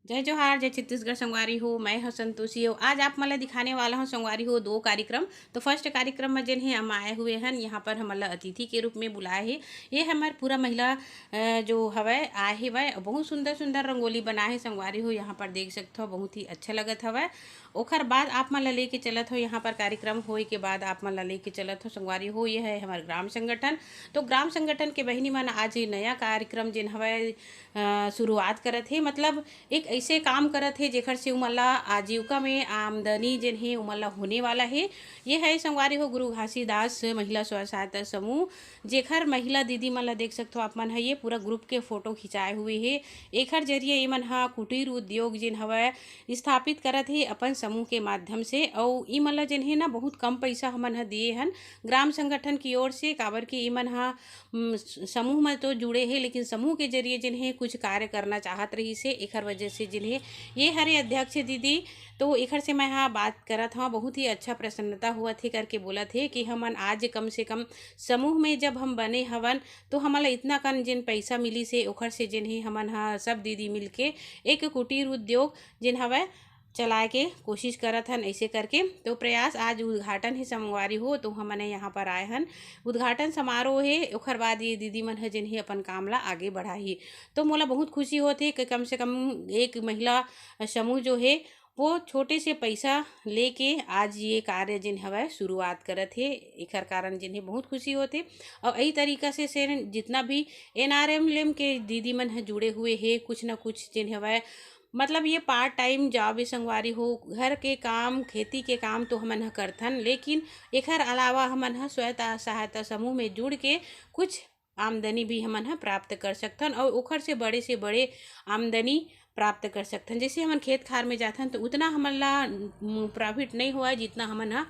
जय जोहार जय छत्तीसगढ़ संगवारी हो। मैं हूँ संतोषी हो। आज आप मला दिखाने वाला हूँ संगवारी हो दो कार्यक्रम। तो फर्स्ट कार्यक्रम में जिन है हम आए हुए हैं यहाँ पर हमला अतिथि के रूप में बुलाए है। ये हमारे पूरा महिला जो हवै आए है वह बहुत सुंदर सुंदर रंगोली बनाए है संगवारी हो। यहाँ पर देख सकते हो बहुत ही अच्छा लगत हवै। ओखर बाद आप मन ला लेके चलत हो यहाँ पर कार्यक्रम होए के बाद आप मन ला लेके चलत हो संगवारी हो। ये है हमारे ग्राम संगठन। तो ग्राम संगठन के बहिनी मन आज ये नया कार्यक्रम जिन हवै शुरुआत करत है। मतलब एक ऐसे काम करत है जेखर से उमला आजीविका में आमदनी जिन है उमला होने वाला है। ये है संगवारी हो गुरु घासीदास महिला स्व सहायता समूह, जेखर महिला दीदी मन ला देख सकते हो आप मन है। ये पूरा ग्रुप के फोटो खिंचाए हुए है। एखर जरिए ये मन हा कुटीर उद्योग जिन हवै स्थापित करत है अपन समूह के माध्यम से। और ई मन ला जिन है ना बहुत कम पैसा हमन हा दिए हन ग्राम संगठन की ओर से, काबर की ई मन हा समूह में तो जुड़े हैं लेकिन समूह के जरिए जिन्हें कुछ कार्य करना चाहत रही से एखर वजह से जिन्हें ये हरे अध्यक्ष दीदी। तो एखर से मैं हाँ बात करत हाँ बहुत ही अच्छा प्रसन्नता हुआ थे करके बोला थे कि हमन आज कम से कम समूह में जब हम बने हवन तो हमला इतना कन जिन पैसा मिली से ओखर से जिन्हें हमन हाँ सब दीदी मिलके एक कुटीर उद्योग जिन हवै चलाए के कोशिश करत हन ऐसे करके। तो प्रयास आज उद्घाटन है संगवारी हो। तो हमने यहाँ पर आए हन उद्घाटन समारोह है। ओखर बाद ये दीदी मन है जिन्हें अपन काम ला आगे बढ़ाई। तो मोला बहुत खुशी होती कि कम से कम एक महिला समूह जो है वो छोटे से पैसा लेके आज ये कार्य जिन हवै शुरुआत करत है। एखर कारण जिन्हें बहुत खुशी होते। और यही तरीका से जितना भी NRM के दीदी मन है जुड़े हुए है कुछ ना कुछ जिन हवै मतलब ये पार्ट टाइम जॉब है संगवारी हो। घर के काम खेती के काम तो हमन ह करथन लेकिन एखर अलावा हमन ह स्व सहायता समूह में जुड़ के कुछ आमदनी भी हमन ह प्राप्त कर सकथन और ओखर से बड़े आमदनी प्राप्त कर सकथन। जैसे हमन खेत खार में जाथन तो उतना हमन ला प्रॉफिट नहीं हुआ जितना हमन ह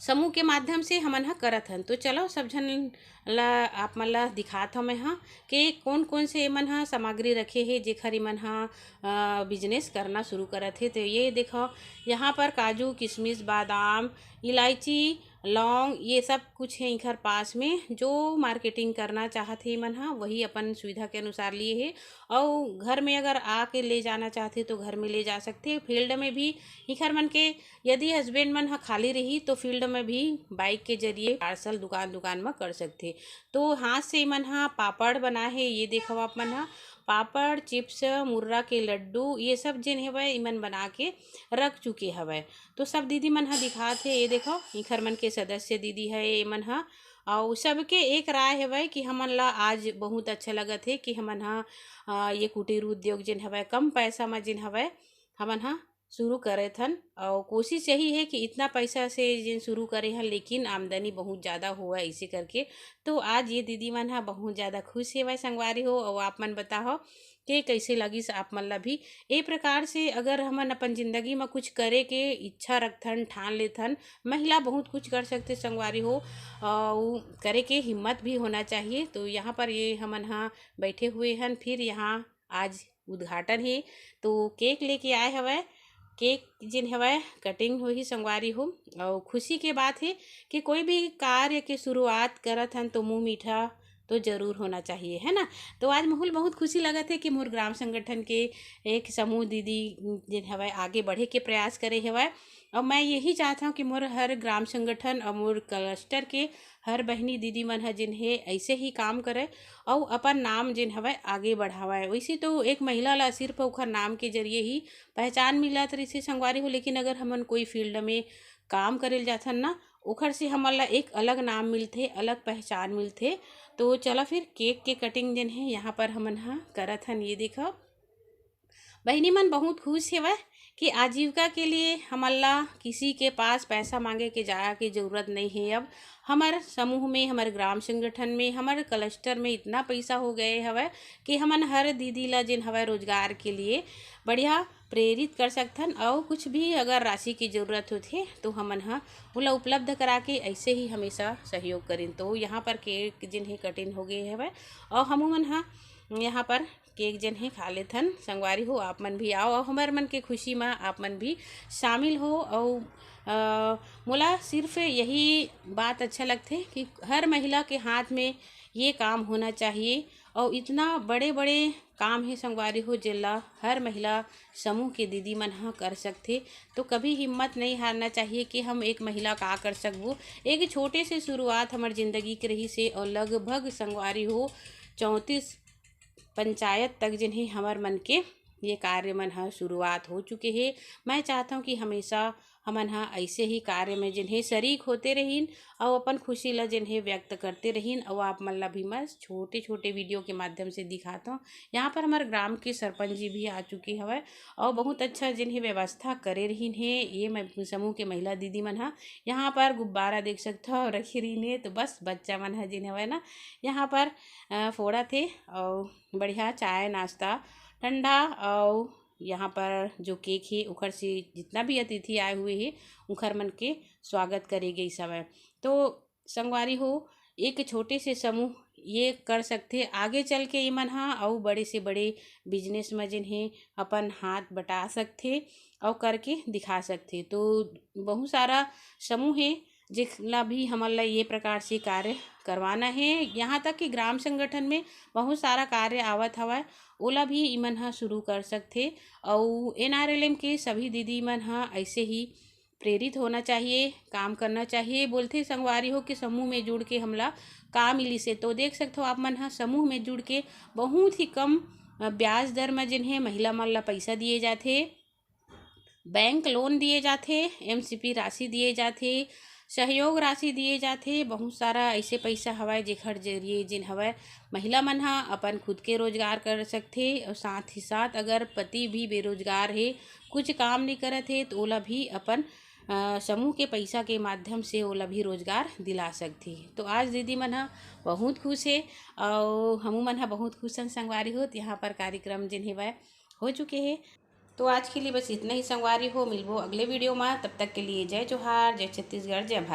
समूह के माध्यम से हमन ह करत हन। तो चलो सब झन ला आप मन ला दिखात हूँ मैं हाँ कि कौन कौन से मन हा सामग्री रखे है जेखर मन हा बिजनेस करना शुरू करत है। तो ये देखो यहाँ पर काजू किशमिश बादाम इलायची लौंग ये सब कुछ है इखर पास में। जो मार्केटिंग करना चाहते हैं मन हा वही अपन सुविधा के अनुसार लिए है। और घर में अगर आके ले जाना चाहते तो घर में ले जा सकते हैं। फील्ड में भी इखर मन के यदि हस्बैंड मन हा खाली रही तो फील्ड में भी बाइक के जरिए पार्सल दुकान दुकान में कर सकते। तो हाथ से मन हा पापड़ बना है। ये देखो आप मन हा पापड़ चिप्स मुर्रा के लड्डू ये सब जिन हवै इमन बना के रख चुके हवै। तो सब दीदी मन हा दिखात है। ये देखो इखर मन के सदस्य दीदी है ये मन हा। और सबके एक राय हवै कि हमन ला आज बहुत अच्छा लगत है कि हमन हा ये कुटीर उद्योग जिन हवै कम पैसा में जिन हवै हमन हा शुरू करे थन। और कोशिश यही है कि इतना पैसा से जिन शुरू करे हैं लेकिन आमदनी बहुत ज़्यादा हुआ इसी करके। तो आज ये दीदी मन हा बहुत ज़्यादा खुश है वह संगवारी हो। और आप मन बताओ कि कैसे लगी आप मन ला भी ए प्रकार से अगर हमन अपन जिंदगी में कुछ करे के इच्छा रखथन ठान लेथन महिला बहुत कुछ कर सकते संगवारी हो। और करे के हिम्मत भी होना चाहिए। तो यहाँ पर ये हमन हा बैठे हुए हैं फिर यहाँ आज उद्घाटन है। तो केक लेके आए हवै केक जिन हवै कटिंग होही संगवारी हो। और खुशी के बात है कि कोई भी कार्य के शुरुआत करत हन तो मुँह मीठा तो जरूर होना चाहिए है ना। तो आज माहौल बहुत खुशी लगा थे कि मोर ग्राम संगठन के एक समूह दीदी जिन हवै आगे बढ़े के प्रयास करे हवै। और मैं यही चाहता हूँ कि मोर हर ग्राम संगठन और मोर क्लस्टर के हर बहनी दीदी मन है जिन्हें ऐसे ही काम करे और अपन नाम जिन हवै आगे बढ़ावाए। वैसे तो एक महिला ला सिर्फ ओखर नाम के जरिए ही पहचान मिलत रही संगवारी हो। लेकिन अगर हमन कोई फील्ड में काम करे जाथन ना ओखर से हमन ला एक अलग नाम मिलते अलग पहचान मिलते। तो चलो फिर केक के कटिंग जिन है यहाँ पर हमन हा करत हन। ये देखो बहनी मन बहुत खुश है कि आजीविका के लिए हमला किसी के पास पैसा मांगे के जाए की जरूरत नहीं है। अब हमारे समूह में हमारे ग्राम संगठन में हमारे क्लस्टर में इतना पैसा हो गए हवै कि हमन हर दीदी ला जिन हवै रोजगार के लिए बढ़िया प्रेरित कर सकथन। और कुछ भी अगर राशि की ज़रूरत होती तो हमन हा ओला उपलब्ध करा के ऐसे ही हमेशा सहयोग करें। तो यहाँ पर केक जिन है कटिंग हो गए हवै और हमू मन हा यहाँ पर केक जन है खा लेथन संगवारी हो। आप मन भी आओ और हमार मन के खुशी में आप मन भी शामिल हो। और मोला सिर्फ यही बात अच्छा लगते कि हर महिला के हाथ में ये काम होना चाहिए। और इतना बड़े बड़े काम है संगवारी हो जेला हर महिला समूह के दीदी मन ह कर सकथे। तो कभी हिम्मत नहीं हारना चाहिए कि हम एक महिला का कर सकबो। एक छोटे से शुरुआत हमार जिंदगी के रही से और लगभग संगवारी हो 34 पंचायत तक जिन्हें हमार मन के ये कार्य मन ह शुरुआत हो चुके हैं। मैं चाहता हूँ कि हमेशा हमन ह ऐसे ही कार्य में जिन्हें शरीक होते रहीन और अपन खुशी ला जिन्हें व्यक्त करते रहीन। और आप मन ला भी मैं छोटे छोटे वीडियो के माध्यम से दिखाता हूँ। यहाँ पर हमारे ग्राम के सरपंच जी भी आ चुके हवे और बहुत अच्छा जिन्हें व्यवस्था करे रहीन है। ये मैं समूह के महिला दीदी मन ह यहाँ पर गुब्बारा देख सकते हो रखे रहीन है। तो बस बच्चा मन है जिन्हें हवे ना यहाँ पर फोड़ा थे और बढ़िया चाय नाश्ता ठंडा और यहाँ पर जो केक है उखर से जितना भी अतिथि आए हुए हैं उखर मन के स्वागत करे गई समय। तो संगवारी हो एक छोटे से समूह ये कर सकते आगे चल के इमन हाँ और बड़े से बड़े बिजनेस में जिन्हें अपन हाथ बटा सकते और करके दिखा सकते। तो बहुत सारा समूह है जिला भी हमारा ये प्रकार से कार्य करवाना है। यहाँ तक कि ग्राम संगठन में बहुत सारा कार्य आवत हवा ओला भी इमन ह शुरू कर सकते। और NRLM के सभी दीदी मन ह ऐसे ही प्रेरित होना चाहिए, काम करना चाहिए। बोलते संगवारी हो कि समूह में जुड़ के हमला का मिली से। तो देख सकते हो आप मन ह समूह में जुड़ के बहुत ही कम ब्याज दर में जिन्हें महिला मन ला पैसा दिए जाते, बैंक लोन दिए जाते, MCP राशि दिए जाते, सहयोग राशि दिए जाते। बहुत सारा ऐसे पैसा हवाए जेखर जरिए जिन हवाए महिला मन हा अपन खुद के रोजगार कर सकते। और साथ ही साथ अगर पति भी बेरोजगार है कुछ काम नहीं करत है तो ओला भी अपन समूह के पैसा के माध्यम से ओला भी रोजगार दिला सकती। तो आज दीदी मन हा बहुत खुश है और हमू मन हा बहुत खुश हैं संगवारी हो। यहाँ पर कार्यक्रम जिन्हें वह हो चुके हैं। तो आज के लिए बस इतना ही संगवारी हो। मिलबो अगले वीडियो में, तब तक के लिए जय जोहार, जय छत्तीसगढ़, जय भारत।